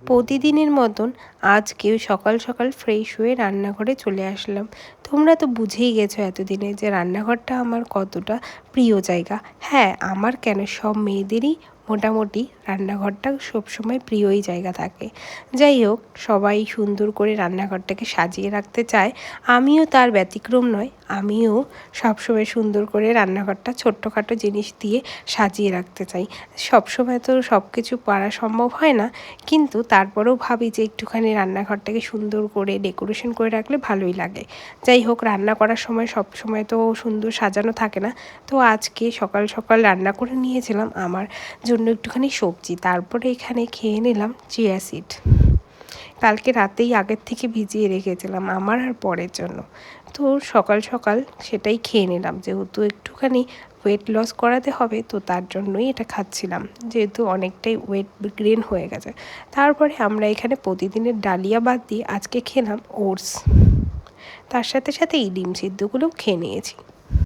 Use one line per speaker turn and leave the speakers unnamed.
প্রতিদিনের মতন আজকেও সকাল সকাল ফ্রেশ হয়ে রান্নাঘরে চলে আসলাম। তোমরা তো বুঝেই গেছো এতদিনে যে রান্নাঘরটা আমার কতটা প্রিয় জায়গা। হ্যাঁ, আমার কেন, সব মেয়েদেরই মোটামুটি রান্নাঘরটা সবসময় প্রিয়ই জায়গা থাকে। যাই হোক, সবাই সুন্দর করে রান্নাঘরটাকে সাজিয়ে রাখতে চায়, আমিও তার ব্যতিক্রম নয়। আমিও সবসময় সুন্দর করে রান্নাঘরটা ছোট্টখাটো জিনিস দিয়ে সাজিয়ে রাখতে চাই। সবসময় তো সব কিছু পারা সম্ভব হয় না, কিন্তু তারপরেও ভাবি যে একটুখানি রান্নাঘরটাকে সুন্দর করে ডেকোরেশন করে রাখলে ভালোই লাগে। যাই হোক, রান্না করার সময় সব সময় তো সুন্দর সাজানো থাকে না। তো আজকে সকাল সকাল রান্না করে নিয়েছিলাম আমার জন্য একটুখানি সবজি, তারপরে এখানে খেয়ে নিলাম চিয়া সিড। কালকে রাতেই আগের থেকে ভিজিয়ে রেখেছিলাম আমার আর পরের জন্য। তো সকাল সকাল সেটাই খেয়ে নিলাম, যেহেতু একটুখানি ওয়েট লস করাতে হবে, তো তার জন্যই এটা খাচ্ছিলাম, যেহেতু অনেকটাই ওয়েট গেইন হয়ে গেছে। তারপরে আমরা এখানে প্রতিদিনের ডালিয়া বাদ দিয়ে আজকে খেলাম ওটস, তার সাথে সাথে এই ডিম সিদ্ধগুলোও খেয়ে নিয়েছি।